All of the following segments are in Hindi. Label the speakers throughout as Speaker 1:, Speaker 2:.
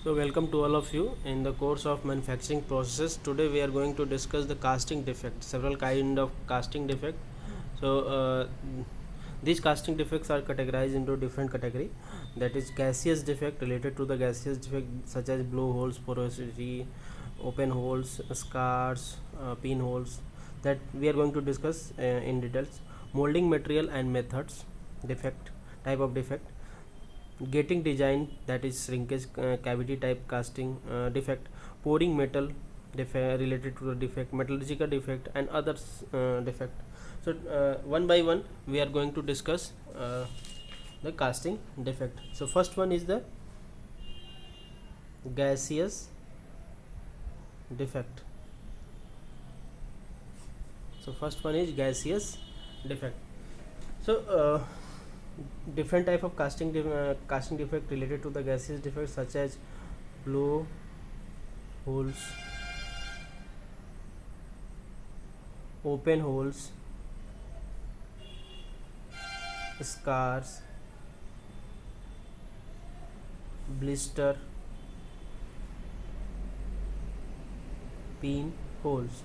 Speaker 1: So welcome to all of you in the course of manufacturing processes. Today we are going to discuss the casting defect, several kind of casting defect. So these casting defects are categorized into different category, that is gaseous defect related to the gaseous defect such as blowholes, porosity, open holes, scars, pinholes, that we are going to discuss in details. Molding material and methods defect, type of defect. Gating design, that is shrinkage, cavity type casting defect. Pouring metal defect related to the defect, metallurgical defect and others defect. So one by one we are going to discuss the casting defect. So first one is the gaseous defect. So first one is gaseous defect. So different type of casting defect related to the gaseous defect such as blow holes, open holes, scars, blister, pin holes.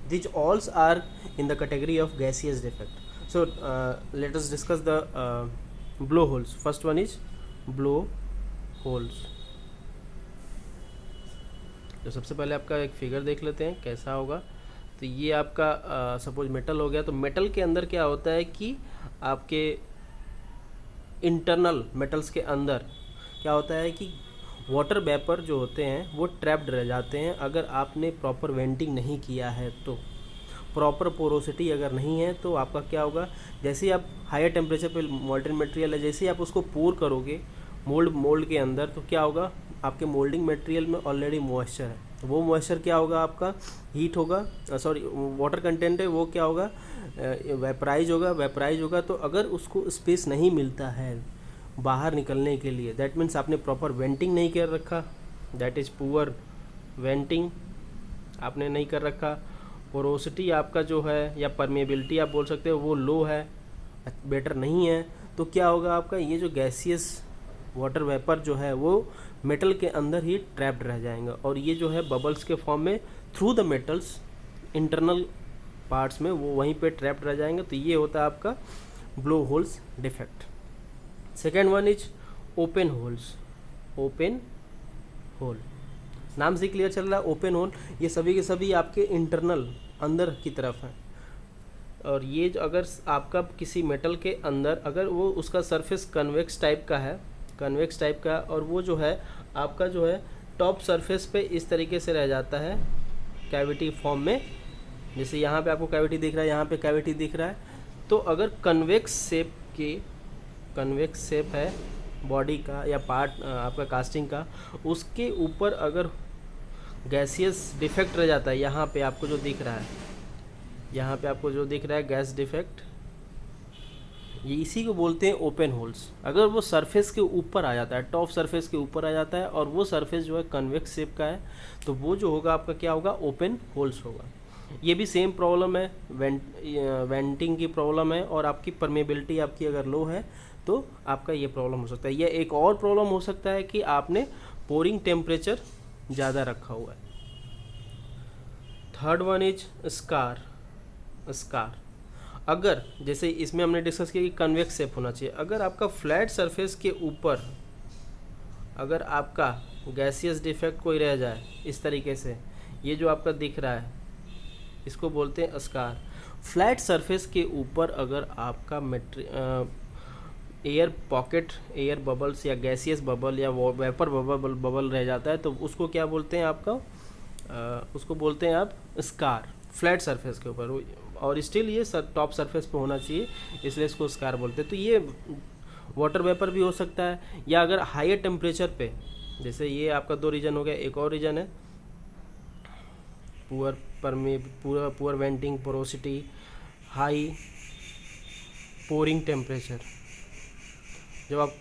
Speaker 1: These all are in the category of gaseous defect. So let us discuss the blow holes. First one is blow holes. तो सबसे पहले आपका एक फिगर देख लेते हैं कैसा होगा. तो ये आपका सपोज मेटल हो गया. तो मेटल के अंदर क्या होता है कि आपके इंटरनल मेटल्स के अंदर क्या होता है कि वाटर वेपर जो होते हैं वो ट्रैप्ड रह जाते हैं अगर आपने प्रॉपर वेंटिंग नहीं किया है. तो प्रॉपर पोरोसिटी अगर नहीं है तो आपका क्या होगा, जैसे ही आप हायर टेम्परेचर पे मोल्डन मटेरियल है, जैसे ही आप उसको पोर करोगे मोल्ड के अंदर, तो क्या होगा, आपके मोल्डिंग मटेरियल में ऑलरेडी मॉइस्चर है. तो वो मॉइस्चर क्या होगा, आपका हीट होगा, सॉरी वाटर कंटेंट है, वो क्या होगा, वेपराइज होगा. तो अगर उसको स्पेस नहीं मिलता है बाहर निकलने के लिए, दैट मीन्स आपने प्रॉपर वेंटिंग नहीं कर रखा, दैट इज़ पुअर वेंटिंग आपने नहीं कर रखा. पोरोसिटी आपका जो है या परमेबिलिटी आप बोल सकते हो वो लो है, बेटर नहीं है. तो क्या होगा, आपका ये जो गैसियस वाटर वेपर जो है वो मेटल के अंदर ही ट्रैप्ड रह जाएंगे और ये जो है बबल्स के फॉर्म में through the metals internal parts में वो वहीं पे ट्रैप्ड रह जाएंगे. तो ये होता है आपका blow holes defect. Second one is open holes. Open hole नाम से क्लियर चल रहा है. ओपन होल ये सभी के सभी आपके इंटरनल अंदर की तरफ हैं. और ये जो अगर आपका किसी मेटल के अंदर अगर वो उसका सरफेस कन्वेक्स टाइप का और वो जो है आपका जो है टॉप सरफेस पे इस तरीके से रह जाता है कैविटी फॉर्म में, जैसे यहाँ पे आपको कैविटी दिख रहा है, यहाँ पे कैविटी दिख रहा है. तो अगर कन्वेक्स शेप है बॉडी का या पार्ट आपका कास्टिंग का, उसके ऊपर अगर गैसियस डिफेक्ट रह जाता है, यहाँ पे आपको जो दिख रहा है गैस डिफेक्ट, ये इसी को बोलते हैं ओपन होल्स. अगर वो सरफेस के ऊपर आ जाता है, टॉप सरफेस के ऊपर आ जाता है और वो सरफेस जो है कन्वेक्स शेप का है, तो वो जो होगा आपका क्या होगा, ओपन होल्स होगा. ये भी सेम प्रॉब्लम है, वेंटिंग की प्रॉब्लम है और आपकी परमेबिलिटी आपकी अगर लो है तो आपका ये प्रॉब्लम हो सकता है. या एक और प्रॉब्लम हो सकता है कि आपने पोरिंग टेम्परेचर ज़्यादा रखा हुआ है. Third one is scar. अगर जैसे इसमें हमने डिस्कस किया कि कन्वेक्स शेप होना चाहिए. अगर आपका फ्लैट सरफेस के ऊपर अगर आपका गैसियस डिफेक्ट कोई रह जाए इस तरीके से, ये जो आपका दिख रहा है इसको बोलते हैं स्कार. फ्लैट सरफेस के ऊपर अगर आपका एयर पॉकेट, एयर बबल्स या गैसियस बबल या वेपर बबल रह जाता है, तो उसको क्या बोलते हैं, उसको बोलते हैं आप स्कार. फ्लैट सरफेस के ऊपर, और स्टिल ये टॉप सरफेस पे होना चाहिए, इसलिए इसको स्कार बोलते हैं. तो ये वाटर वेपर भी हो सकता है, या अगर हायर टेम्परेचर पे, जैसे ये आपका दो रीजन हो गया. एक और रीजन है पुअर वेंटिंग, पोरोसिटी, हाई पोरिंग टेम्परेचर. जब आप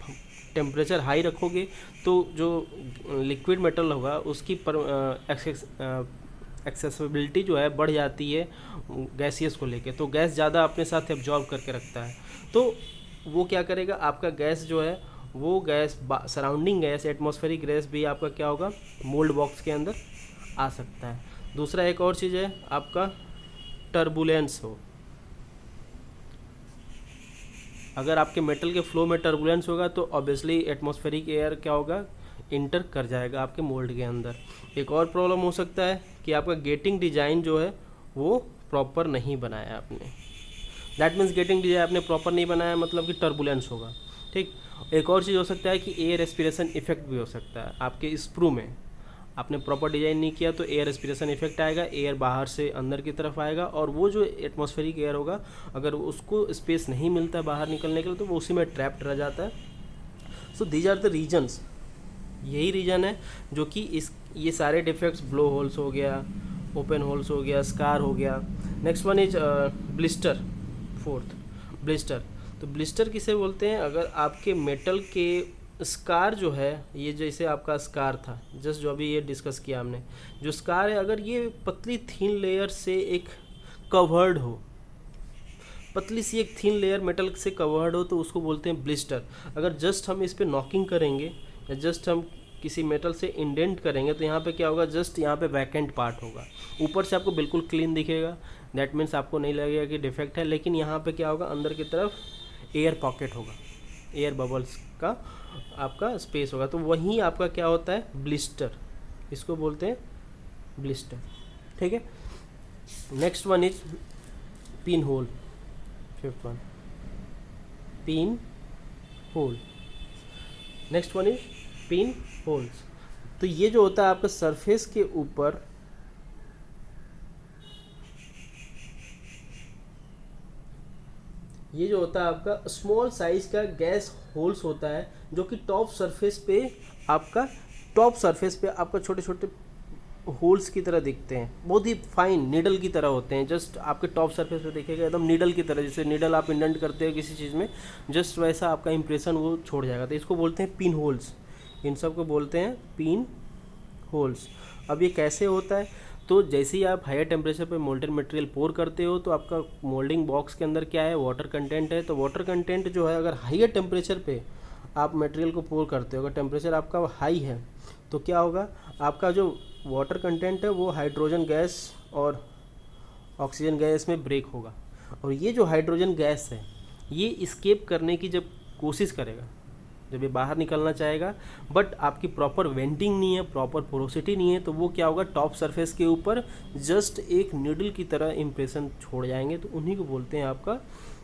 Speaker 1: टेम्परेचर हाई रखोगे तो जो लिक्विड मेटल होगा उसकी एक्सेसिबिलिटी जो है बढ़ जाती है गैसियस को लेके, तो गैस ज़्यादा अपने साथ एब्जॉर्ब करके रखता है. तो वो क्या करेगा, आपका गैस जो है वो gas surrounding gas atmospheric gas भी आपका क्या होगा, मोल्ड बॉक्स के अंदर आ सकता है। दूसरा एक और चीज़ है आपका टर्बुलेंस हो। अगर आपके मेटल के फ्लो में टर्बुलेंस होगा तो ऑब्वियसली एटमॉस्फेरिक एयर क्या होगा, इंटर कर जाएगा आपके मोल्ड के अंदर। एक और प्रॉब्लम हो सकता है कि आपका गेटिंग डिज़ाइन जो है वो प्रॉपर नहीं बनाया आपने। दैट मीन्स गेटिंग डिज़ाइन आपने प्रॉपर नहीं बनाया मतलब कि टर्बुलेंस होगा। ठीक, एक और चीज़ हो सकता है कि एयर एस्पिरेशन इफेक्ट भी हो सकता है आपके स्क्रू में। आपने प्रॉपर डिज़ाइन नहीं किया तो एयर एस्पिरेशन इफेक्ट आएगा, एयर बाहर से अंदर की तरफ आएगा और वो जो एटमॉस्फेरिक एयर होगा अगर उसको स्पेस नहीं मिलता है बाहर निकलने के लिए तो वो उसी में ट्रैप्ड रह जाता है। So these are the reasons, यही रीज़न है जो कि ये सारे डिफेक्ट्स, ब्लो होल्स हो गया, ओपन होल्स हो गया, स्कार हो गया। Next one is blister, fourth blister. तो ब्लिस्टर किसे बोलते हैं, अगर आपके मेटल के स्कार जो है, ये जैसे आपका स्कार था जस्ट जो अभी ये डिस्कस किया हमने, जो स्कार है अगर ये पतली थीन लेयर से एक कवर्ड हो, पतली सी एक थीन लेयर मेटल से कवर्ड हो तो उसको बोलते हैं ब्लिस्टर। अगर जस्ट हम इस पर नॉकिंग करेंगे या जस्ट हम किसी मेटल से इंडेंट करेंगे तो यहाँ पे क्या होगा, जस्ट यहाँ पे वैकेंट पार्ट होगा। ऊपर से आपको बिल्कुल क्लीन दिखेगा, दैट मीन्स आपको नहीं लगेगा कि डिफेक्ट है, लेकिन यहाँ पे क्या होगा, अंदर की तरफ एयर पॉकेट होगा, एयर बबल्स का आपका स्पेस होगा। तो वहीं आपका क्या होता है, ब्लिस्टर, इसको बोलते हैं ब्लिस्टर। ठीक है, next one is pin hole, fifth one pin hole. Next one is pin holes. तो ये जो होता है आपका सरफेस के ऊपर ये जो होता है आपका स्मॉल साइज का गैस होल्स होता है जो कि टॉप सरफेस पे आपका छोटे छोटे होल्स की तरह दिखते हैं, बहुत ही फाइन नीडल की तरह होते हैं। जस्ट आपके टॉप सरफेस पे देखेगा एकदम नीडल की तरह, जैसे नीडल आप इंडेंट करते हो किसी चीज़ में, जस्ट वैसा आपका इंप्रेशन वो छोड़ जाएगा। तो इसको बोलते हैं पिन होल्स, इन सब को बोलते हैं पिन होल्स। अब ये कैसे होता है, तो जैसे ही आप हायर टेम्परेचर पे मोल्टेन मटेरियल पोर करते हो तो आपका मोल्डिंग बॉक्स के अंदर क्या है, वाटर कंटेंट है। तो वाटर कंटेंट जो है अगर हायर टेम्परेचर पे आप मटेरियल को पोर करते हो, अगर टेम्परेचर आपका हाई है तो क्या होगा, आपका जो वाटर कंटेंट है वो हाइड्रोजन गैस और ऑक्सीजन गैस में ब्रेक होगा। और ये जो हाइड्रोजन गैस है ये इस्केप करने की जब कोशिश करेगा, जब ये बाहर निकलना चाहेगा, बट आपकी प्रॉपर वेंटिंग नहीं है, प्रॉपर पोरोसिटी नहीं है, तो वो क्या होगा, टॉप सरफेस के ऊपर जस्ट एक नीडल की तरह इंप्रेशन छोड़ जाएंगे। तो उन्हीं को बोलते हैं आपका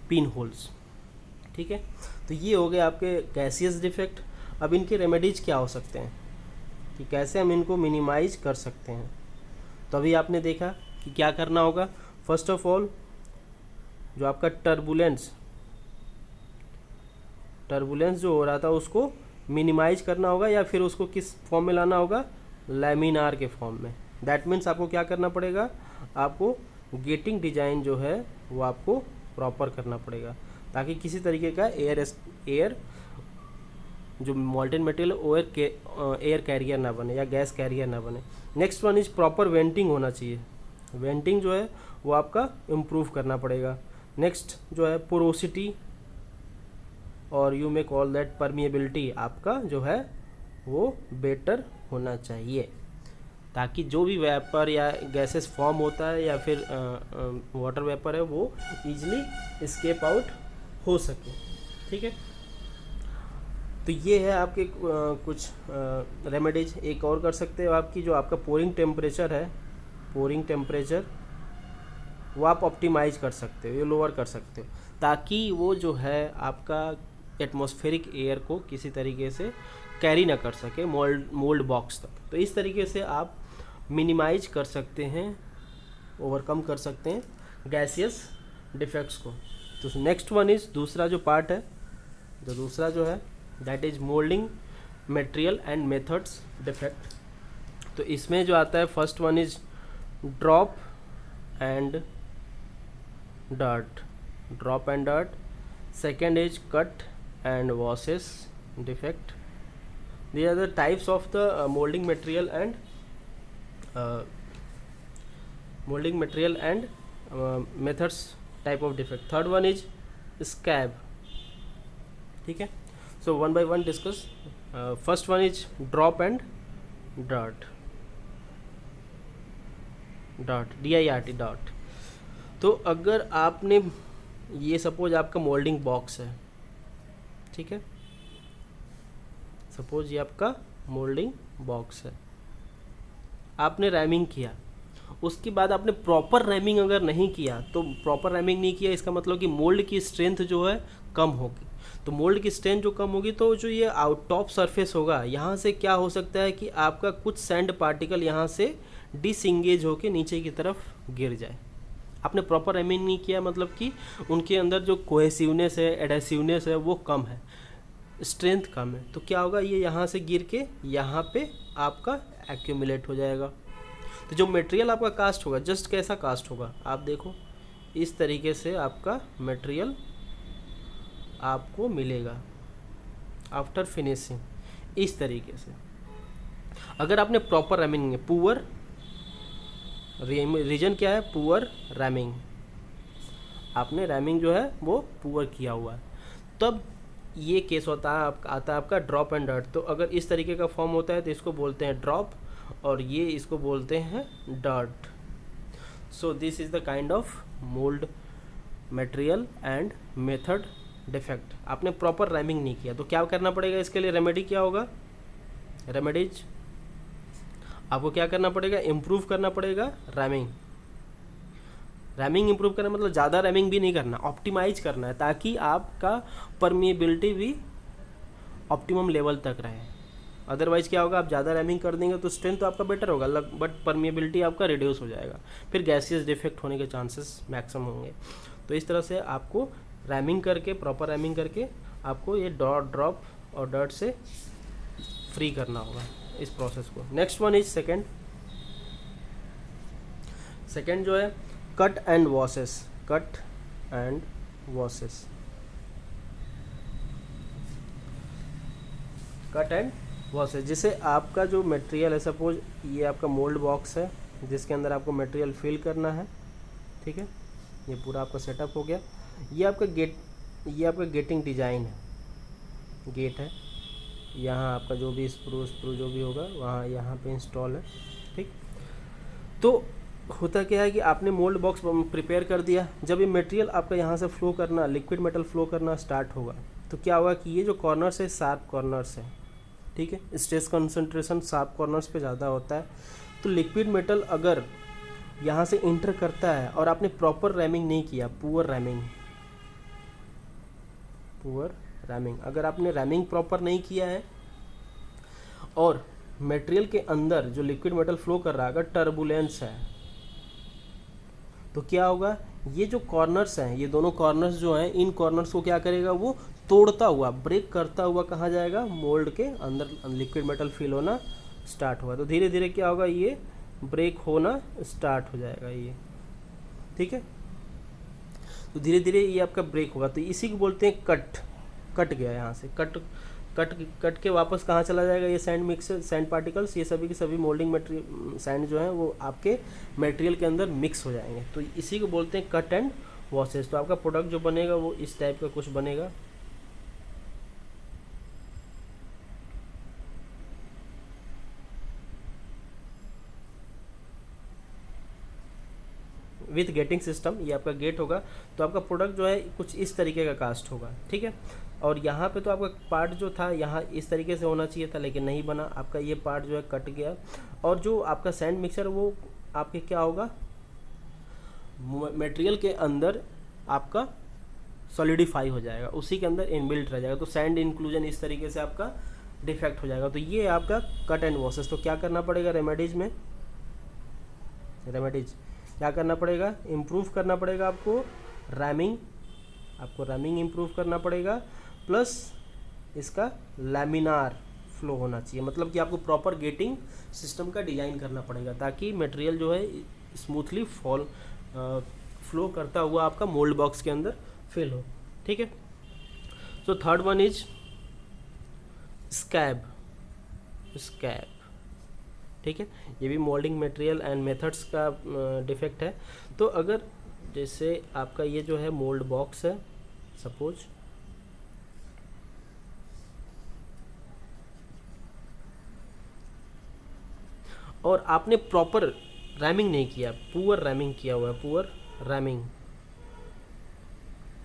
Speaker 1: पिन होल्स। ठीक है, तो ये हो गए आपके गैसियस डिफेक्ट। अब इनके रेमेडीज क्या हो सकते हैं कि कैसे हम इनको मिनिमाइज कर सकते हैं। तो अभी आपने देखा कि क्या करना होगा। फर्स्ट ऑफ ऑल जो आपका टर्बुलेंस जो हो रहा था उसको मिनिमाइज करना होगा, या फिर उसको किस फॉर्म में लाना होगा, लैमिनार के फॉर्म में। दैट मीन्स आपको क्या करना पड़ेगा, आपको गेटिंग डिजाइन जो है वो आपको प्रॉपर करना पड़ेगा ताकि किसी तरीके का एयर जो मॉल्टेन मटेरियल एयर कैरियर ना बने या गैस कैरियर ना बने। नेक्स्ट वन इज प्रॉपर वेंटिंग होना चाहिए, वेंटिंग जो है वो आपका इम्प्रूव करना पड़ेगा। नेक्स्ट जो है पोरोसिटी और you may call that permeability आपका जो है वो बेटर होना चाहिए ताकि जो भी वेपर या गैसेस फॉर्म होता है या फिर वाटर वेपर है वो ईजिली एस्केप आउट हो सके। ठीक है, तो ये है आपके कुछ रेमेडीज। एक और कर सकते हो आपकी, जो आपका पोरिंग टेम्परेचर है, पोरिंग टेम्परेचर वो आप ऑप्टिमाइज कर सकते हो, ये लोअर कर सकते हो ताकि वो जो है आपका एटमॉस्फेरिक एयर को किसी तरीके से कैरी ना कर सके मोल्ड बॉक्स तक। तो इस तरीके से आप मिनिमाइज कर सकते हैं, ओवरकम कर सकते हैं गैसियस डिफेक्ट्स को। तो नेक्स्ट वन इज दूसरा जो पार्ट है, जो दूसरा जो है that is moulding material and methods defect. तो इसमें जो आता है first one is drop and dirt, second is cut and washes defect. These are the types of the molding material and methods type of defect. Third one is scab. ठीक है, So one by one discuss. First one is drop and dart. DIRT dot. तो अगर आपने ये सपोज आपका मोल्डिंग बॉक्स है, ठीक है, सपोज ये आपका मोल्डिंग बॉक्स है, आपने रैमिंग किया, उसके बाद आपने प्रॉपर रैमिंग अगर नहीं किया, तो प्रॉपर रैमिंग नहीं किया इसका मतलब कि मोल्ड की स्ट्रेंथ जो है कम होगी। तो मोल्ड की स्ट्रेंथ जो कम होगी तो जो ये आउट टॉप सरफेस होगा, यहाँ से क्या हो सकता है कि आपका कुछ सैंड पार्टिकल यहाँ से डिसंगेज होके नीचे की तरफ गिर जाए। आपने प्रॉपर रैमिंग नहीं किया मतलब कि उनके अंदर जो कोहेसिवनेस है, एडेसिवनेस है, वो कम है, स्ट्रेंथ कम है, तो क्या होगा, ये यहाँ से गिर के यहाँ पे आपका एक्यूमुलेट हो जाएगा। तो जो मटेरियल आपका कास्ट होगा, जस्ट कैसा कास्ट होगा आप देखो, इस तरीके से आपका मटेरियल आपको मिलेगा आफ्टर फिनिशिंग, इस तरीके से। अगर आपने प्रॉपर रैमिंग है, पुअर रीजन क्या है, पुअर रैमिंग, आपने रैमिंग जो है वो पुअर किया हुआ है, तब ये केस होता है आता है आपका ड्रॉप एंड डर्ट। तो अगर इस तरीके का फॉर्म होता है तो इसको बोलते हैं ड्रॉप, और ये इसको बोलते हैं dirt. So this is the kind of mould material and method defect. आपने प्रॉपर रैमिंग नहीं किया, तो क्या करना पड़ेगा इसके लिए, रेमेडी क्या होगा, रेमेडीज आपको क्या करना पड़ेगा, इम्प्रूव करना पड़ेगा रैमिंग। रैमिंग इम्प्रूव करना मतलब ज़्यादा रैमिंग भी नहीं करना, ऑप्टिमाइज करना है, ताकि आपका परमिएबिलिटी भी ऑप्टिमम लेवल तक रहे। अदरवाइज क्या होगा, आप ज़्यादा रैमिंग कर देंगे तो स्ट्रेंथ तो आपका बेटर होगा, बट परमिएबिलिटी आपका रिड्यूस हो जाएगा, फिर गैसियस डिफेक्ट होने के चांसेस मैक्सिमम होंगे। तो इस तरह से आपको रैमिंग करके, प्रॉपर रैमिंग करके आपको ये ड्रॉप और डर्ट से फ्री करना होगा इस प्रोसेस को। नेक्स्ट वन इज सेकेंड जो है cut and washes. Cut and washes, cut and washes, जिसे आपका जो मटेरियल है, सपोज ये आपका मोल्ड बॉक्स है जिसके अंदर आपको मटेरियल फिल करना है, ठीक है, ये पूरा आपका सेटअप हो गया। ये आपका गेटिंग डिज़ाइन है, गेट है, यहाँ आपका जो भी स्क्रू जो भी होगा वहाँ यहाँ पे इंस्टॉल है, ठीक। तो होता क्या है कि आपने मोल्ड बॉक्स प्रिपेयर कर दिया, जब ये मटेरियल आपका यहाँ से फ्लो करना, लिक्विड मेटल फ्लो करना स्टार्ट होगा, तो क्या होगा कि ये जो कॉर्नर्स है, शार्प कॉर्नर्स है, ठीक है, स्ट्रेस कंसंट्रेशन शार्प कॉर्नर्स पे ज़्यादा होता है। तो लिक्विड मेटल अगर यहाँ से इंटर करता है और आपने प्रॉपर रैमिंग नहीं किया, पुअर रैमिंग, अगर आपने रैमिंग प्रॉपर नहीं किया है और मटेरियल के अंदर जो लिक्विड मेटल फ्लो कर रहा है अगर टर्बुलेंस है, तो क्या होगा, ये जो कॉर्नर्स हैं, ये दोनों कॉर्नर्स जो हैं, इन कॉर्नर्स को क्या करेगा, वो तोड़ता हुआ, ब्रेक करता हुआ कहाँ जाएगा, मोल्ड के अंदर लिक्विड मेटल फिल होना स्टार्ट हुआ। तो धीरे धीरे क्या होगा, ये ब्रेक होना स्टार्ट हो जाएगा ये, ठीक है। तो धीरे धीरे ये आपका ब्रेक होगा, तो इसी को बोलते हैं कट गया, यहाँ से कट के वापस कहाँ चला जाएगा, ये सैंड पार्टिकल्स, ये सभी के सभी मोल्डिंग मटेरियल सैंड जो है वो आपके मटेरियल के अंदर मिक्स हो जाएंगे। तो इसी को बोलते हैं कट एंड वॉशेस। तो आपका प्रोडक्ट जो बनेगा वो इस टाइप का कुछ बनेगा। विथ गेटिंग सिस्टम, ये आपका गेट होगा, तो आपका प्रोडक्ट जो है कुछ इस तरीके का कास्ट होगा, ठीक है। और यहाँ पे तो आपका पार्ट जो था यहाँ इस तरीके से होना चाहिए था, लेकिन नहीं बना, आपका ये पार्ट जो है कट गया। और जो आपका सैंड मिक्सर वो आपके क्या होगा, मटेरियल के अंदर आपका सॉलिडिफाई हो जाएगा, उसी के अंदर इनबिल्ट रह जाएगा। तो सैंड इंक्लूजन इस तरीके से आपका डिफेक्ट हो जाएगा। तो ये आपका कट एंड वॉशेस। तो क्या करना पड़ेगा रेमेडीज में, क्या करना पड़ेगा, इम्प्रूव करना पड़ेगा आपको रैमिंग इम्प्रूव करना पड़ेगा, प्लस इसका लैमिनार फ्लो होना चाहिए, मतलब कि आपको प्रॉपर गेटिंग सिस्टम का डिज़ाइन करना पड़ेगा ताकि मटेरियल जो है स्मूथली फ्लो करता हुआ आपका मोल्ड बॉक्स के अंदर फिल हो, ठीक है। So third one is scab, ठीक है, ये भी मोल्डिंग मटेरियल एंड मेथड्स का डिफेक्ट है। तो अगर जैसे आपका ये जो है मोल्ड बॉक्स है, सपोज और आपने प्रॉपर रैमिंग नहीं किया, पुअर रैमिंग किया हुआ है, पुअर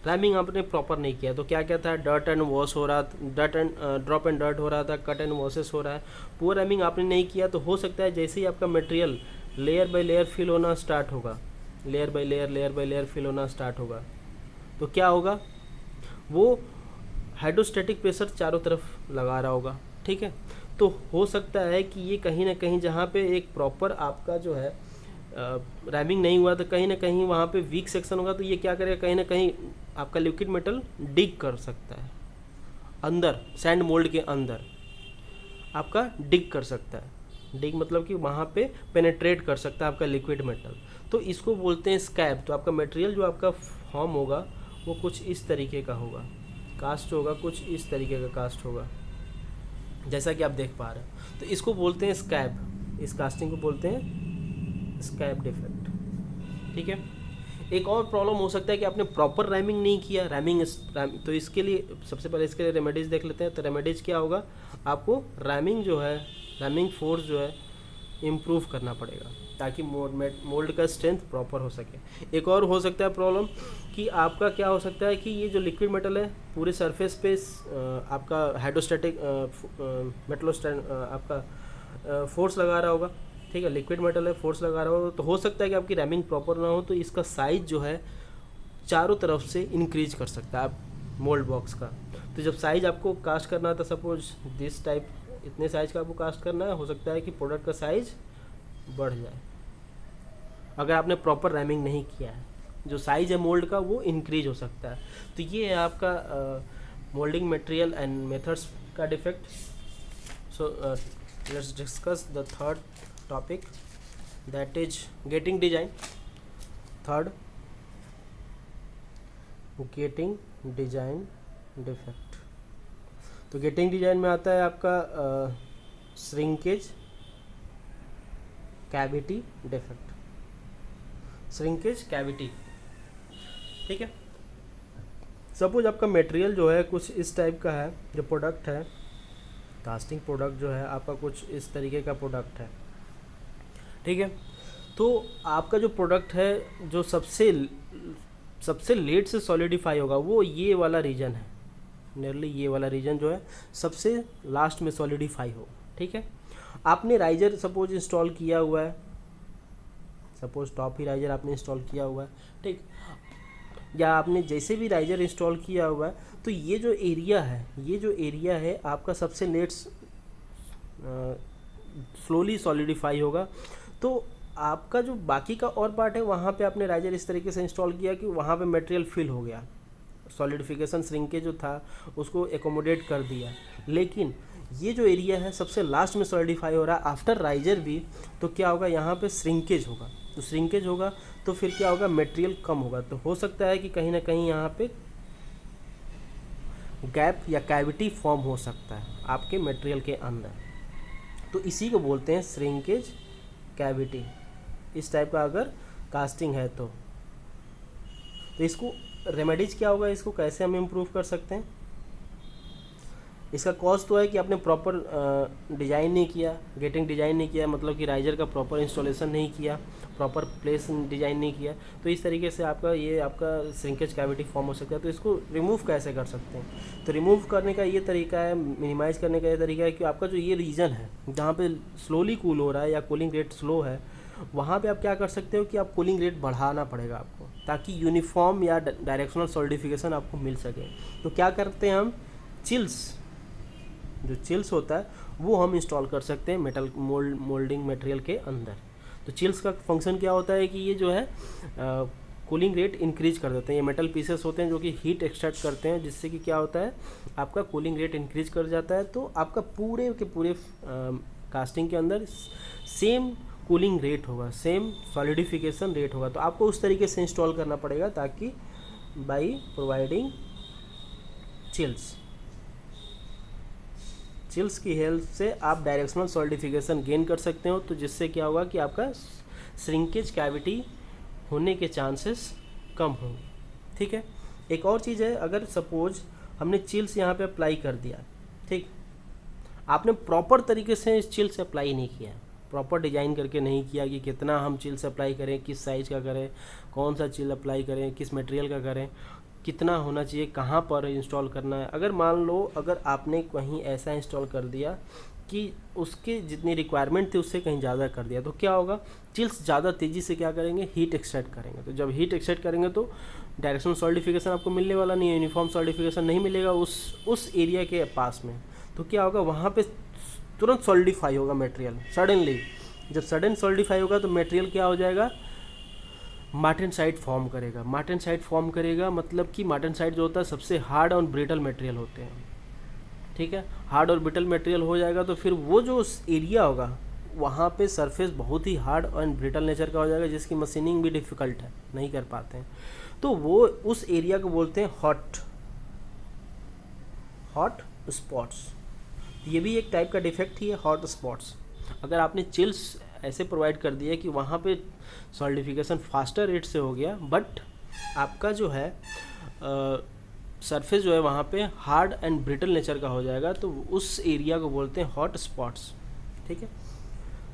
Speaker 1: रैमिंग आपने प्रॉपर नहीं किया, तो क्या क्या था, डर्ट एंड वॉश हो रहा, dirt and drop and dirt हो रहा था, कट एंड वॉशेस हो रहा है। पुअर रैमिंग आपने नहीं किया तो हो सकता है जैसे ही आपका material layer by layer fill होना स्टार्ट होगा, लेयर बाय लेयर फिल होना स्टार्ट होगा, तो क्या होगा, वो हाइड्रोस्टैटिक प्रेशर चारों तरफ लगा रहा होगा, ठीक है। तो हो सकता है कि ये कहीं ना कहीं जहाँ पे एक प्रॉपर आपका जो है रैमिंग नहीं हुआ तो कहीं ना कहीं वहाँ पे वीक सेक्शन होगा, तो ये क्या करेगा, कहीं ना कहीं आपका लिक्विड मेटल डिग कर सकता है अंदर, सैंड मोल्ड के अंदर आपका डिग कर सकता है। डिग मतलब कि वहाँ पे पेनेट्रेट कर सकता है आपका लिक्विड मेटल, तो इसको बोलते हैं स्कैब। तो आपका मटेरियल जो आपका फॉर्म होगा वो कुछ इस तरीके का होगा, कास्ट होगा, कुछ इस तरीके का कास्ट होगा जैसा कि आप देख पा रहे हो। तो इसको बोलते हैं स्कैब, इस कास्टिंग को बोलते हैं स्कैब डिफेक्ट, ठीक है। एक और प्रॉब्लम हो सकता है कि आपने प्रॉपर रैमिंग नहीं किया, तो इसके लिए सबसे पहले इसके लिए रेमेडीज देख लेते हैं। तो रेमेडीज क्या होगा, आपको रैमिंग जो है, रैमिंग फोर्स जो है इम्प्रूव करना पड़ेगा ताकि मोल्ड का स्ट्रेंथ प्रॉपर हो सके। एक और हो सकता है प्रॉब्लम कि आपका क्या हो सकता है कि ये जो लिक्विड मेटल है पूरे सरफेस पे आपका हाइड्रोस्टैटिक आपका फोर्स लगा रहा होगा, ठीक है, लिक्विड मेटल है, फोर्स लगा रहा होगा, तो हो सकता है कि आपकी रैमिंग प्रॉपर ना हो, तो इसका साइज जो है चारों तरफ से इंक्रीज कर सकता है आप मोल्ड बॉक्स का। तो जब साइज आपको कास्ट करना था, सपोज दिस टाइप, इतने साइज का आपको कास्ट करना है, हो सकता है कि प्रोडक्ट का साइज बढ़ जाए अगर आपने प्रॉपर रैमिंग नहीं किया है। जो साइज है मोल्ड का वो इंक्रीज हो सकता है। तो ये है आपका मोल्डिंग मटेरियल एंड मेथड्स का defect. So let's discuss the third topic, that is getting design. Third, getting design defect. तो गेटिंग डिजाइन में आता है आपका shrinkage cavity defect, shrinkage cavity, ठीक है। सपोज आपका मटेरियल जो है कुछ इस टाइप का है, जो प्रोडक्ट है, कास्टिंग प्रोडक्ट जो है आपका कुछ इस तरीके का प्रोडक्ट है, ठीक है। तो आपका जो प्रोडक्ट है जो सबसे लेट से सॉलिडिफाई होगा वो ये वाला रीजन है, नियरली ये वाला रीजन जो है सबसे लास्ट में सॉलिडिफाई हो, ठीक है। आपने राइजर सपोज इंस्टॉल किया हुआ है, सपोज टॉप ही राइजर आपने इंस्टॉल किया हुआ है, ठीक, या आपने जैसे भी राइजर इंस्टॉल किया हुआ है, तो ये जो एरिया है आपका सबसे लेट स्लोली सॉलिडिफाई होगा। तो आपका जो बाकी का और पार्ट है वहाँ पे आपने राइजर इस तरीके से इंस्टॉल किया कि वहाँ पे मटेरियल फिल हो गया, सॉलिडिफिकेशन श्रिंकेज जो था उसको एकोमोडेट कर दिया, लेकिन ये जो एरिया है सबसे लास्ट में सॉलिडिफाई हो रहा है आफ्टर राइजर भी, तो क्या होगा, यहाँ पे श्रिंकेज होगा। तो श्रिंकेज होगा तो फिर क्या होगा, मटेरियल कम होगा। तो हो सकता है कि कहीं ना कहीं यहाँ पे गैप या कैविटी फॉर्म हो सकता है आपके मटेरियल के अंदर, तो इसी को बोलते हैं श्रिंकेज कैविटी। इस टाइप का अगर कास्टिंग है तो इसको रेमेडीज क्या होगा, इसको कैसे हम इम्प्रूव कर सकते हैं। इसका कॉज तो है कि आपने प्रॉपर डिज़ाइन नहीं किया, गेटिंग डिज़ाइन नहीं किया, मतलब कि राइजर का प्रॉपर इंस्टॉलेशन नहीं किया, प्रॉपर प्लेस डिज़ाइन नहीं किया, तो इस तरीके से आपका श्रिंकेज कैविटी फॉर्म हो सकता है। तो इसको रिमूव कैसे कर सकते हैं, तो रिमूव करने का ये तरीका है, मिनिमाइज करने का ये तरीका है कि आपका जो ये रीजन है जहाँ पे स्लोली कूल हो रहा है या कूलिंग रेट स्लो है, वहाँ पे आप क्या कर सकते हो कि आप कूलिंग रेट बढ़ाना पड़ेगा आपको, ताकि यूनिफॉर्म या डायरेक्शनल सॉलिडिफिकेशन आपको मिल सके। तो क्या करते हैं हम, जो चिल्स होता है वो हम इंस्टॉल कर सकते हैं मेटल मोल्डिंग मटेरियल के अंदर। तो चिल्स का फंक्शन क्या होता है कि ये जो है कूलिंग रेट इंक्रीज कर देते हैं। ये मेटल पीसेस होते हैं जो कि हीट एक्सट्रैक्ट करते हैं, जिससे कि क्या होता है आपका कूलिंग रेट इंक्रीज कर जाता है। तो आपका पूरे के पूरे कास्टिंग के अंदर सेम कूलिंग रेट होगा, सेम सॉलिडिफिकेशन रेट होगा। तो आपको उस तरीके से इंस्टॉल करना पड़ेगा ताकि बाई प्रोवाइडिंग चिल्स की हेल्प से आप डायरेक्शनल सॉलिडिफिकेशन गेन कर सकते हो। तो जिससे क्या होगा कि आपका श्रिंकेज कैविटी होने के चांसेस कम होंगे, ठीक है। एक और चीज़ है, अगर सपोज हमने चिल्स यहाँ पे अप्लाई कर दिया, ठीक, आपने प्रॉपर तरीके से इस चिल्स अप्लाई नहीं किया, तो क्या होगा, प्रॉपर डिजाइन करके नहीं किया कि कितना हम चिल्स अप्लाई करें, किस साइज़ का करें, कौन सा चिल अप्लाई करें, किस मटेरियल का करें, कितना होना चाहिए, कहाँ पर इंस्टॉल करना है। अगर मान लो अगर आपने कहीं ऐसा इंस्टॉल कर दिया कि उसके जितनी रिक्वायरमेंट थी उससे कहीं ज़्यादा कर दिया, तो क्या होगा, चिल्स ज़्यादा तेज़ी से क्या करेंगे, हीट एक्सट्रैक्ट करेंगे। तो जब हीट एक्सट्रैक्ट करेंगे तो डायरेक्शनल सॉलिडिफिकेशन आपको मिलने वाला नहीं है, यूनिफॉर्म सॉलिडिफिकेशन नहीं मिलेगा उस एरिया के पास में। तो क्या होगा, वहाँ पे तुरंत सॉलिडिफाई होगा मटेरियल सडनली। जब सडन सॉलिडिफाई होगा तो मटेरियल क्या हो जाएगा, मार्टेनसाइट फॉर्म करेगा। मार्टेनसाइट फॉर्म करेगा मतलब कि मार्टेनसाइट जो होता है सबसे हार्ड और ब्रिटल मटेरियल होते हैं, ठीक है। हार्ड और ब्रिटल मटेरियल हो जाएगा तो फिर वो जो एरिया होगा वहाँ पे सरफेस बहुत ही हार्ड और ब्रिटल नेचर का हो जाएगा, जिसकी मशीनिंग भी डिफ़िकल्ट है, नहीं कर पाते हैं। तो वो उस एरिया को बोलते हैं हॉट स्पॉट्स। ये भी एक टाइप का डिफेक्ट ही है, हॉट स्पॉट्स। अगर आपने चिल्स ऐसे प्रोवाइड कर दिया कि वहाँ पे सॉलिडिफिकेशन फास्टर रेट से हो गया, बट आपका जो है सरफेस जो है वहाँ पे हार्ड एंड ब्रिटल नेचर का हो जाएगा, तो उस एरिया को बोलते हैं हॉट स्पॉट्स, ठीक है।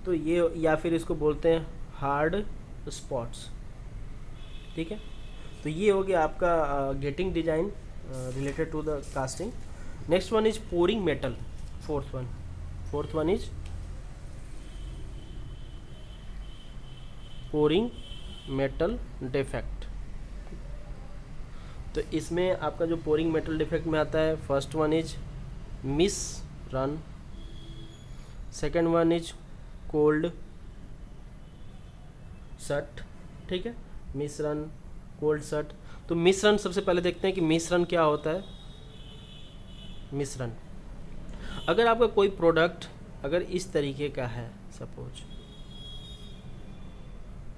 Speaker 1: तो ये, या फिर इसको बोलते हैं हार्ड स्पॉट्स, ठीक है। तो ये हो गया आपका gating design related to the casting. Next one is pouring metal, fourth one is pouring metal defect. तो इसमें आपका जो पोरिंग मेटल डिफेक्ट में आता है, first one is miss run, second one is cold सट, ठीक है, मिस रन, कोल्ड सट। तो मिस रन सबसे पहले देखते हैं कि मिस रन क्या होता है। मिस रन, अगर आपका कोई प्रोडक्ट अगर इस तरीके का है, सपोज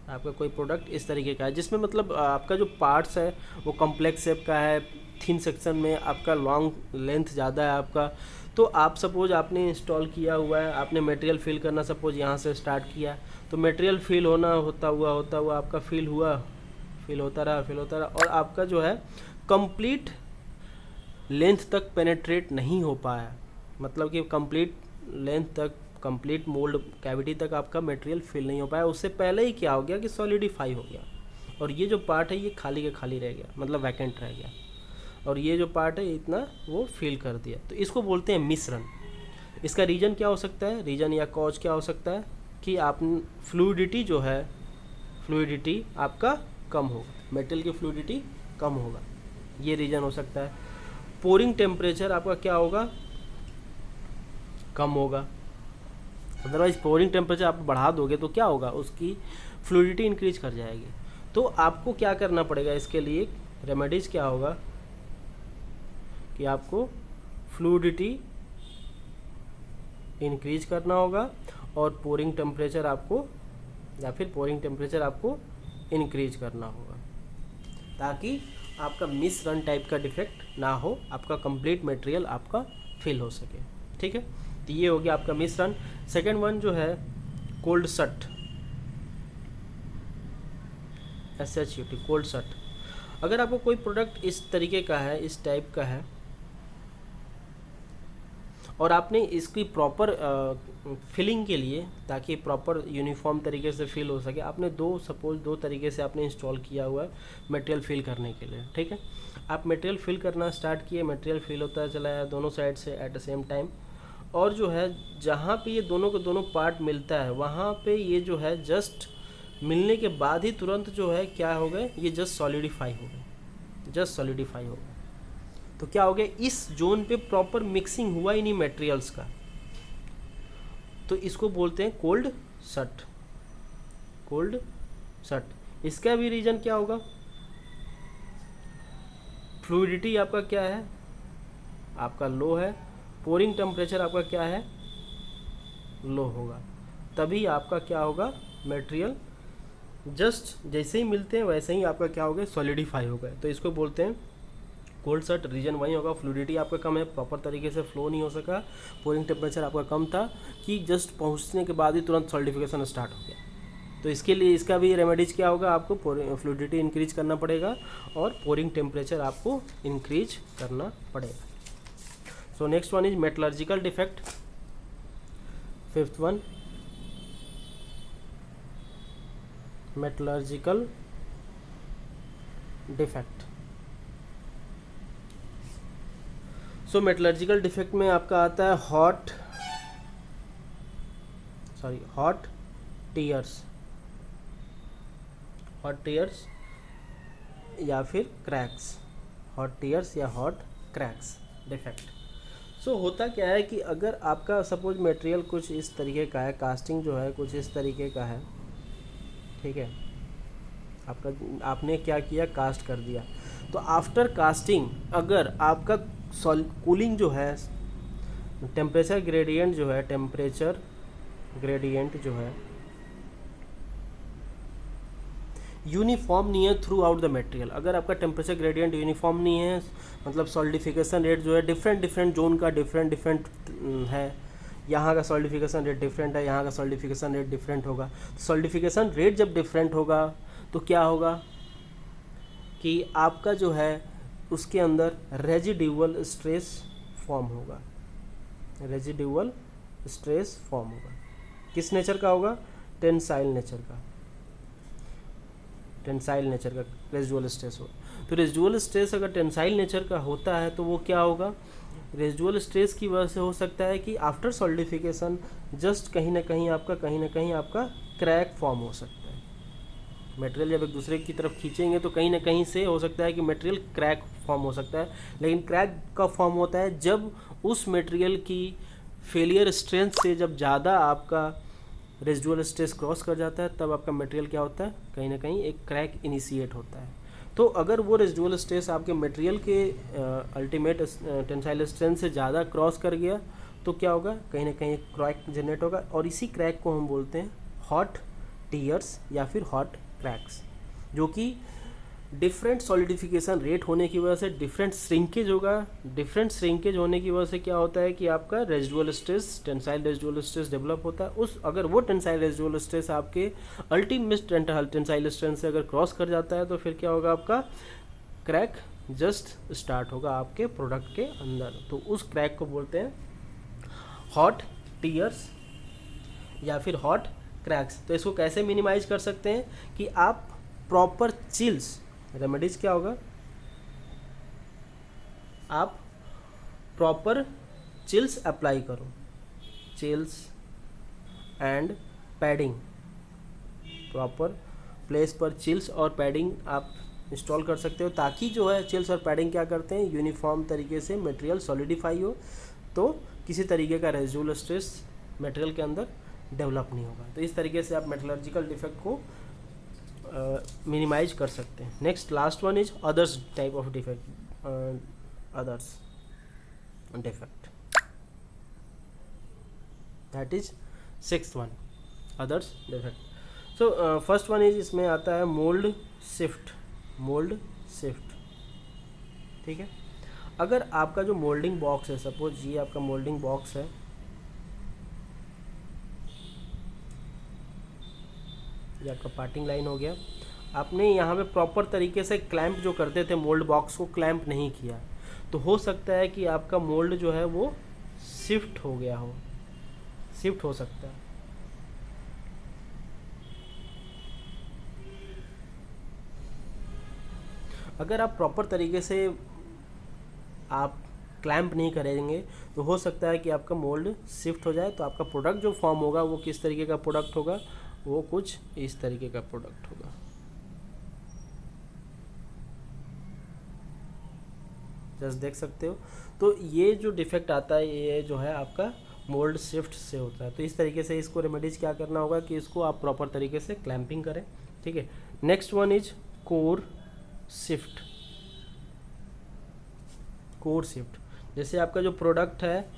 Speaker 1: आपका कोई प्रोडक्ट इस तरीके का है जिसमें मतलब आपका जो पार्ट्स है वो कॉम्प्लेक्स शेप का है, थिन सेक्शन में आपका लॉन्ग लेंथ ज़्यादा है आपका, तो आप सपोज आपने इंस्टॉल किया हुआ है, आपने मटेरियल फिल करना सपोज यहाँ से स्टार्ट किया, तो मटेरियल फिल होता हुआ आपका फिल होता रहा और आपका जो है कंप्लीट लेंथ तक पेनेट्रेट नहीं हो पाया, मतलब कि कंप्लीट लेंथ तक, कंप्लीट मोल्ड कैविटी तक आपका मटेरियल फिल नहीं हो पाया। उससे पहले ही क्या हो गया कि सॉलिडिफाई हो गया और ये जो पार्ट है ये खाली का खाली रह गया, मतलब वैकेंट रह गया, और ये जो पार्ट है इतना वो फिल कर दिया। तो इसको बोलते हैं मिश्रण। इसका रीज़न क्या हो सकता है, रीज़न या कॉज क्या हो सकता है कि आप फ्लूइडिटी जो है, फ्लूइडिटी आपका कम होगा, मेटल की फ्लूइडिटी कम होगा, ये रीज़न हो सकता है। पोरिंग टेम्परेचर आपका क्या होगा, कम होगा। अदरवाइज पोरिंग टेम्परेचर आप बढ़ा दोगे तो क्या होगा, उसकी फ्लूइडिटी इंक्रीज कर जाएगी। तो आपको क्या करना पड़ेगा, इसके लिए रेमेडीज क्या होगा कि आपको फ्लूइडिटी इंक्रीज करना होगा और पोरिंग टेम्परेचर आपको, या फिर पोरिंग टेम्परेचर आपको इंक्रीज करना होगा, ताकि आपका मिस रन टाइप का डिफेक्ट ना हो, आपका कंप्लीट मटेरियल आपका फिल हो सके, ठीक है। तो ये हो गया आपका मिस रन। सेकेंड वन जो है कोल्ड सट, SHUT, कोल्ड सट। अगर आपको कोई प्रोडक्ट इस तरीके का है, इस टाइप का है, और आपने इसकी प्रॉपर फिलिंग के लिए, ताकि प्रॉपर यूनिफॉर्म तरीके से फिल हो सके, आपने दो तरीके से आपने इंस्टॉल किया हुआ है मटेरियल फिल करने के लिए, ठीक है। आप मटेरियल फिल करना स्टार्ट किए, मटेरियल फिल होता चला है दोनों साइड से एट द सेम टाइम, और जो है जहाँ पे ये दोनों के दोनों पार्ट मिलता है वहाँ पे ये जो है जस्ट मिलने के बाद ही तुरंत जो है क्या हो गए, ये जस्ट सॉलिडिफाई हो गए। तो क्या हो गया, इस जोन पे प्रॉपर मिक्सिंग हुआ ही नहीं मटेरियल्स का, तो इसको बोलते हैं कोल्ड सट। इसका भी रीजन क्या होगा, फ्लूइडिटी आपका क्या है, आपका लो है, पोरिंग टेम्परेचर आपका क्या है, लो होगा, तभी आपका क्या होगा, मटेरियल जस्ट जैसे ही मिलते हैं वैसे ही आपका क्या हो गया, सॉलिडिफाई हो गए। तो इसको बोलते हैं कोल्ड सट। रीजन वही होगा, फ्लूइडिटी आपका कम है, प्रॉपर तरीके से फ्लो नहीं हो सका, पोरिंग टेम्परेचर आपका कम था कि जस्ट पहुंचने के बाद ही तुरंत सॉलिडिफिकेशन स्टार्ट हो गया। तो इसके लिए इसका भी रेमेडीज क्या होगा, आपको फ्लूइडिटी इंक्रीज करना पड़ेगा और पोरिंग टेम्परेचर आपको इंक्रीज करना पड़ेगा। So next one is metallurgical defect, fifth one metallurgical defect. So metallurgical defect में आपका आता है हॉट टीयर्स या फिर क्रैक्स, हॉट टीयर्स या हॉट क्रैक्स डिफेक्ट। सो होता क्या है कि अगर आपका सपोज मटेरियल कुछ इस तरीके का है, कास्टिंग जो है कुछ इस तरीके का है, ठीक है, आपने क्या किया, कास्ट कर दिया। तो आफ्टर कास्टिंग अगर आपका कूलिंग जो है, टेम्परेचर ग्रेडियंट जो है यूनिफॉर्म नहीं है थ्रू आउट द मटेरियल। अगर आपका टेम्परेचर ग्रेडियंट यूनिफॉर्म नहीं है, मतलब सॉलिडिफिकेशन रेट जो है डिफरेंट जोन का डिफरेंट है, यहाँ का सॉलिडिफिकेशन रेट डिफरेंट है, यहाँ का सॉलिडिफिकेशन रेट डिफरेंट होगा। सॉलिडिफिकेशन रेट जब डिफरेंट होगा तो क्या होगा कि आपका जो है उसके अंदर रेजिड्यूअल स्ट्रेस फॉर्म होगा। किस नेचर का होगा? टेंसाइल नेचर का रेजिडुअल स्ट्रेस हो। तो रेजिडुअल स्ट्रेस अगर टेंसाइल नेचर का होता है तो वो क्या होगा, रेजिडुअल स्ट्रेस की वजह से हो सकता है कि आफ्टर सॉलिडिफिकेशन जस्ट कहीं ना कहीं आपका क्रैक फॉर्म हो सकता है। मटेरियल जब एक दूसरे की तरफ खींचेंगे तो कहीं ना कहीं से हो सकता है कि मटेरियल क्रैक फॉर्म हो सकता है। लेकिन क्रैक कब फॉर्म होता है? जब उस मटेरियल की फेलियर स्ट्रेंथ से जब ज़्यादा आपका रेजिडुअल स्ट्रेस क्रॉस कर जाता है, तब आपका मटेरियल क्या होता है, कहीं ना कहीं एक क्रैक इनिशिएट होता है। तो अगर वो रेजिडुअल स्ट्रेस आपके मटेरियल के अल्टीमेट टेंसाइल स्ट्रेंथ से ज़्यादा क्रॉस कर गया तो क्या होगा, कहीं ना कहीं क्रैक जनरेट होगा। और इसी क्रैक को हम बोलते हैं हॉट टीयर्स या फिर हॉट क्रैक्स, जो कि डिफरेंट सॉलिडिफिकेशन रेट होने की वजह से डिफरेंट श्रिंकेज होगा। डिफरेंट श्रिंकेज होने की वजह से क्या होता है कि आपका residual stress, tensile residual stress develop होता है। अगर वो टेंसाइल रेजिडुअल स्ट्रेस आपके अल्टीमेट टेंसाइल स्ट्रेंथ से अगर क्रॉस कर जाता है तो फिर क्या होगा, आपका क्रैक जस्ट स्टार्ट होगा आपके प्रोडक्ट के अंदर। तो उस क्रैक को बोलते हैं हॉट टीयर्स या फिर हॉट क्रैक्स। तो इसको कैसे मिनिमाइज कर सकते हैं कि आप प्रॉपर चिल्स, रेमेडीज क्या होगा, आप प्रॉपर चिल्स अप्लाई करो, chills and padding, proper place पर चिल्स और पैडिंग आप इंस्टॉल कर सकते हो, ताकि जो है चिल्स और पैडिंग क्या करते हैं, यूनिफॉर्म तरीके से मटेरियल सॉलिडिफाई हो, तो किसी तरीके का रेजिडुअल स्ट्रेस मटेरियल के अंदर डेवलप नहीं होगा। तो इस तरीके से आप मेटलर्जिकल डिफेक्ट को मिनिमाइज कर सकते हैं। Next last one is others type of defect, others defect, that is sixth one, others defect. So first one is, इसमें आता है मोल्ड शिफ्ट, ठीक है। अगर आपका जो मोल्डिंग बॉक्स है, सपोज ये आपका मोल्डिंग बॉक्स है, ये आपका पार्टिंग लाइन हो गया, आपने यहाँ पे प्रॉपर तरीके से क्लैंप जो करते थे मोल्ड बॉक्स को क्लैंप नहीं किया, तो हो सकता है कि आपका मोल्ड जो है वो शिफ्ट हो सकता है। अगर आप प्रॉपर तरीके से आप क्लैंप नहीं करेंगे तो हो सकता है कि आपका मोल्ड शिफ्ट हो जाए, तो आपका प्रोडक्ट जो फॉर्म होगा वो किस तरीके का प्रोडक्ट होगा, वो कुछ इस तरीके का प्रोडक्ट होगा। जस्ट देख सकते हो। तो ये जो डिफेक्ट आता है ये जो है आपका मोल्ड शिफ्ट से होता है। तो इस तरीके से इसको रेमेडीज क्या करना होगा कि इसको आप प्रॉपर तरीके से क्लैंपिंग करें, ठीक है। Next one is core shift. जैसे आपका जो प्रोडक्ट है,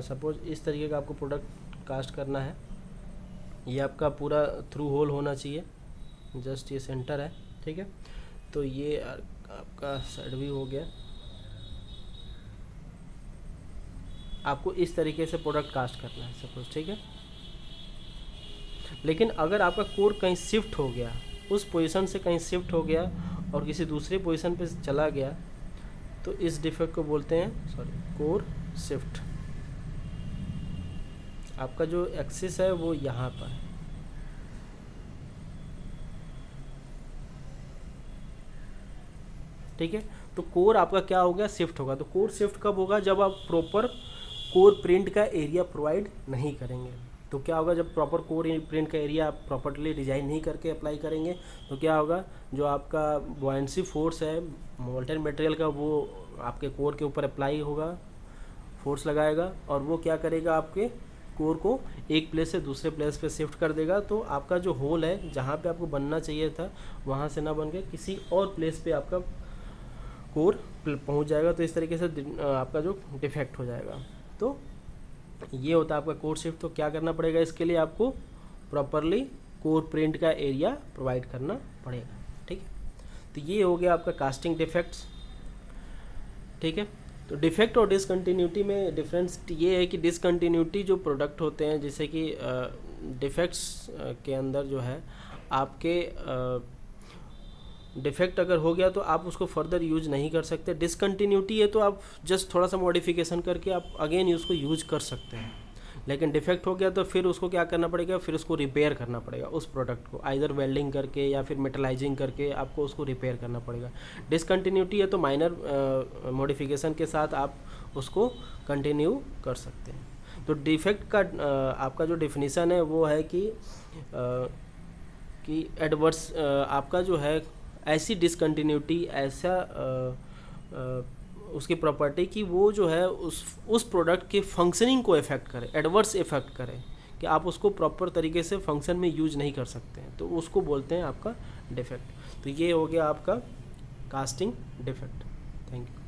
Speaker 1: सपोज इस तरीके का आपको प्रोडक्ट कास्ट करना है, ये आपका पूरा थ्रू होल होना चाहिए, जस्ट ये सेंटर है, ठीक है। तो ये आपका साइड व्यू हो गया। आपको इस तरीके से प्रोडक्ट कास्ट करना है सपोज, ठीक है। लेकिन अगर आपका कोर कहीं शिफ्ट हो गया, उस पोजीशन से कहीं शिफ्ट हो गया और किसी दूसरी पोजीशन पे चला गया, तो इस डिफेक्ट को बोलते हैं कोर शिफ्ट। आपका जो एक्सिस है वो यहाँ पर है, ठीक है। तो कोर आपका क्या होगा, शिफ्ट होगा। तो कोर शिफ्ट कब होगा, जब आप प्रॉपर कोर प्रिंट का एरिया प्रोवाइड नहीं करेंगे। तो क्या होगा, जब प्रॉपर कोर प्रिंट का एरिया आप प्रॉपर्ली डिजाइन नहीं करके अप्लाई करेंगे तो क्या होगा, जो आपका बॉयंसी फोर्स है मोल्टेन मटेरियल का वो आपके कोर के ऊपर अप्लाई होगा, फोर्स लगाएगा, और वो क्या करेगा, आपके कोर को एक प्लेस से दूसरे प्लेस पे शिफ्ट कर देगा। तो आपका जो होल है जहाँ पे आपको बनना चाहिए था वहाँ से ना बन के किसी और प्लेस पे आपका कोर पहुँच जाएगा। तो इस तरीके से आपका जो डिफेक्ट हो जाएगा। तो ये होता है आपका कोर शिफ्ट। तो क्या करना पड़ेगा, इसके लिए आपको प्रॉपरली कोर प्रिंट का एरिया प्रोवाइड करना पड़ेगा। ठीक है, तो ये हो गया आपका कास्टिंग डिफेक्ट्स। ठीक है, तो डिफेक्ट और डिसकंटिन्यूटी में डिफरेंस ये है कि डिसकंटिन्यूटी जो प्रोडक्ट होते हैं, जैसे कि डिफेक्ट्स के अंदर जो है आपके डिफेक्ट अगर हो गया तो आप उसको फर्दर यूज नहीं कर सकते। डिसकंटिन्यूटी है तो आप जस्ट थोड़ा सा मॉडिफिकेशन करके आप अगेन उसको यूज कर सकते हैं। लेकिन डिफेक्ट हो गया तो फिर उसको क्या करना पड़ेगा, फिर उसको रिपेयर करना पड़ेगा उस प्रोडक्ट को, आइदर वेल्डिंग करके या फिर मेटलाइजिंग करके आपको उसको रिपेयर करना पड़ेगा। डिसकंटिन्यूटी है तो माइनर मॉडिफिकेशन के साथ आप उसको कंटिन्यू कर सकते हैं। तो डिफेक्ट का आपका जो डिफिनीसन है वो है कि एडवर्स आपका जो है ऐसी डिसकंटिन्यूटी, ऐसा उसकी प्रॉपर्टी कि वो जो है उस प्रोडक्ट के फंक्शनिंग को इफ़ेक्ट करे, एडवर्स इफ़ेक्ट करे, कि आप उसको प्रॉपर तरीके से फंक्शन में यूज नहीं कर सकते हैं, तो उसको बोलते हैं आपका डिफेक्ट। तो ये हो गया आपका कास्टिंग डिफेक्ट। Thank you.